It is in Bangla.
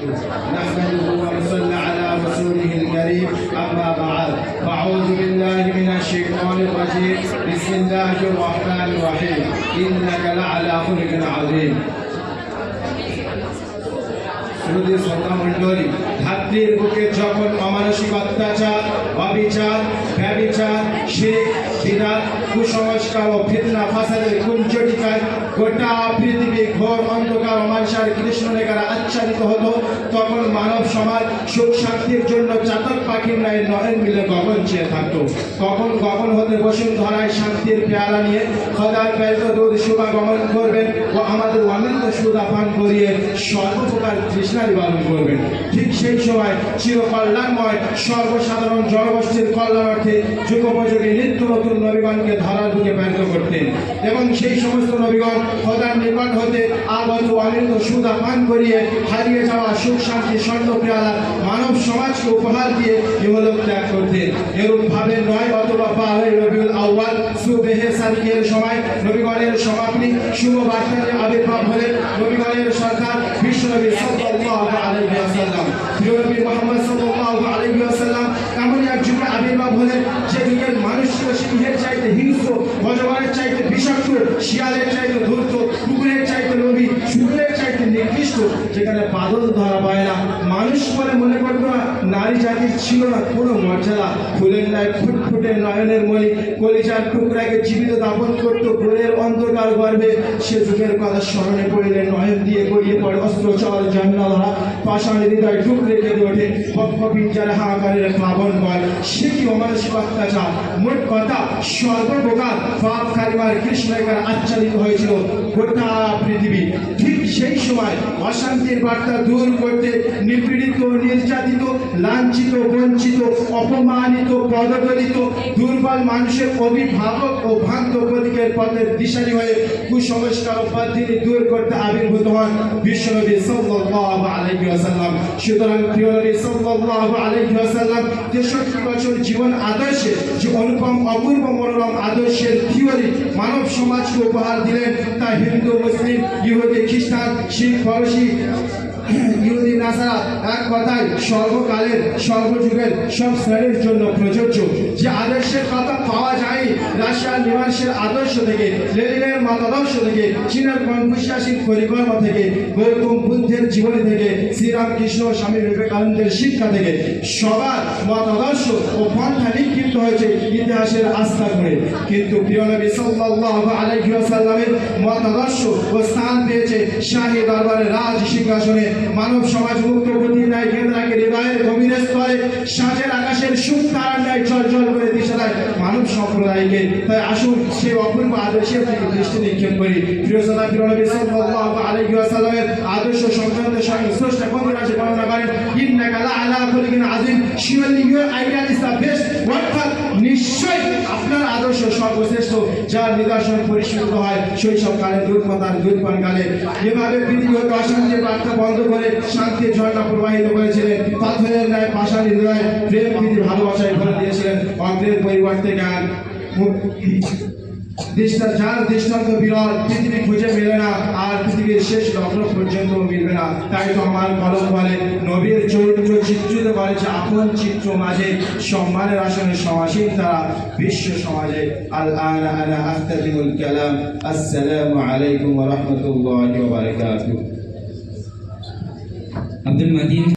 نحمده ونصلي على رسوله الكريم أما بعد فأعوذ بالله من الشيطان الرجيم بسم الله الرحمن الرحيم إنك لعلى خلق عظيم ধাত্রীর বুকে যখন অমানসিক অত্যাচার, অবিচার, ব্যভিচার, শিরক, বিদআত, কুসংস্কার ও ফিতনা ফাসাদের কুঞ্চটিকায় গোটা পৃথিবী ঘোর অন্ধকার অমানসার কৃষ্ণরেখায় আচ্ছাদিত হতো, তখন মানব সমাজ সুখ শান্তির জন্য চাতক পাখির ন্যায় নয়ন মিলে গগন চেয়ে থাকতো। তখন গগন হতে বসুন্ধরায় শান্তির পেয়ালা নিয়ে খোদার প্রেরিত দূত শুভাগমন করবেন ও আমাদের অনন্ত সুধা পান করিয়ে সর্বপ্রকার তৃষ্ণা নিবারণ করবেন। ঠিক সেই সময় চিরকল্যাণময় সর্বসাধারণ জনগোষ্ঠীর কল্যাণার্থে যুগোপযোগী নিত্য নতুন নবীগণকে ধরার বুকে প্রেরিত করতেন এবং সেই সমস্ত নবীগণ খোদার নিকট হতে আগত অমৃত সুধা পান করিয়ে হারিয়ে যাওয়া সুখ শান্তি স্বর্ণ পেয়ালা মানব সমাজকে উপহার দিয়ে ইহলোক ত্যাগ করতেন। এরূপ ভাবে ৯ অথবা ১২ রবিউল আউয়াল সুবেহে সাদিকের সময় নবীগণের সমাপ্তি শুভ বার্তা নিয়ে আবির্ভাব হলেন নবীগণের সরকার বিশ্বনবী সাল্লাল্লাহু আলাইহি ওয়াসাল্লাম। প্রিয় নবী মুহাম্মদ সাল্লাল্লাহু আলাইহি ওয়াসাল্লাম এমন এক যুগে আবির্ভাব হলেন যে যুগের মানুষ ছিল সিংহের চাইতে হিংস্র, অজগরের চাইতে বিষাক্ত, শিয়ালের চাইতে ধূর্ত, কুকুরের চাইতে লোভী, শুকুরের চাইতে নিকৃষ্ট, যেখানে বাদল ধরা পায় না। মানুষ বলে মনে করতো না, নারী জাতির ছিল না কোনো মর্যাদা। ফুলের ন্যায় ফুটফুটে নয়নের মণি কলিজার টুকরাকে জীবিত দাপন করতো গোলের অন্ধকার গর্ভে। সে যুগের কথা স্মরণে পড়লে নয়ন দিয়ে গড়িয়ে পড়ে অস্ত্র চল জন্মধরা পাষাণ হৃদয় টুকরে কেঁদে ওঠে পক্ষ পিঞ্জারে হাহাকারের প্লাবন বল। সে কি অমানসিক অত্যাচার! মোট কথা সর্বপ্রকার পাপ কারিমার কৃষ্ণরেখায় আচ্ছাদিত হয়েছিল গোটা পৃথিবী। ঠিক সেই সময় অশান্তির বার্তা দূর করতে নিপীড়িত, নির্যাতিত, লাঞ্ছিত, বঞ্চিত, অপমানিত, পদদলিত দুর্বল মানুষের অভিভাবক ও ভ্রান্ত প্রতীকের পথের দিশারি হয়ে কুসংস্কার ও পদ্ধতি দূর করতে আবির্ভূত হন বিশ্বনবী সাল্লাল্লাহু আলাইহি ওয়াসাল্লাম। সুতরাং প্রিয় নবী সাল্লাল্লাহু আলাইহি ওয়াসাল্লাম ৬৩ বছর জীবন আদর্শে যে অনুপম অপূর্ব মনোরম আদর্শের থিওরি মানব সমাজকে উপহার দিলেন, তা হিন্দু, মুসলিম, ইহুদি, খ্রিস্টান, শিখ, ফরাসি, ইহুদি, নাসারা এক কথায় সর্বকালের সর্বযুগের সব শ্রেণীর জন্য প্রযোজ্য। যে আদর্শের কথা পাওয়া যায় রাশিয়ার লিমার্সের আদর্শ থেকে, লেনিনের মতাদর্শ থেকে, চীনের কনফুসিয়াসের পরিকর্ম থেকে, গৌতম বুদ্ধের জীবনী থেকে, শ্রীরামকৃষ্ণ, স্বামী বিবেকানন্দের শিক্ষা থেকে সবার মতাদর্শ ও পন্থা নিক্ষিপ্ত হয়েছে ইতিহাসের আস্থা করে। কিন্তু প্রিয় নবী সাল্লাল্লাহু আলাইহি ওয়াসাল্লামের মতাদর্শ ও স্থান পেয়েছে শাহী দরবারের রাজ সিংহাসনে। মানব সমাজ মুক্ত গতির ন্যায় কেন্দ্রাকে হৃদয়ের গভীর স্তরে সাজের আকাশের সুখ তারার ন্যায় জল করে দিশা দেয় মানব সম্প্রদায়কে। তাই আসুন সেই অপূর্ব আদর্শের দিকে দৃষ্টি নিক্ষেপ করি। প্রিয় শ্রোতা, প্রিয় নবী সাল্লাল্লাহু আলাইহি ওয়াসাল্লামের আদর্শ সংক্রান্ত স্রষ্টা কোরআন আছে বর্ণনা করেন, ইন্নাকা লাআলা খুলুকিন আযীম। Surely your ideal is the best, অর্থাৎ নিশ্চয়ই আপনার আদর্শ সর্বশ্রেষ্ঠ, যার নিদর্শন পরিস্ফুট হয় শৈশবকালে, দুর্মতার দুর্পানকালে। এভাবে পৃথিবী হতে অশান্তির বার্তা বন্ধ করে শান্তির ঝর্ণা প্রবাহিত করেছিলেন। পাথরের ন্যায় পাষাণ হৃদয় প্রেম প্রীতি ভালোবাসায় ভরে দিয়েছিলেন। অগ্রের পরিবর্তে জ্ঞান যার দৃষ্টান্ত বিরল, পৃথিবী খুঁজে মেলে না, আর পৃথিবীর শেষ লগ্ন পর্যন্ত মিলবে না। তাই তো আমার কলম বলে নবীর চরিত্র চিত্রিত করেছে আপন চিত্র মাঝে, সম্মানের আসনে সমাসীন তারা বিশ্ব সমাজে। আল-আনা আনা আখতাতিমুল কালাম। আসসালামু আলাইকুম ওয়া রাহমাতুল্লাহি ওয়া বারাকাতুহু। আব্দুল মাজিদ।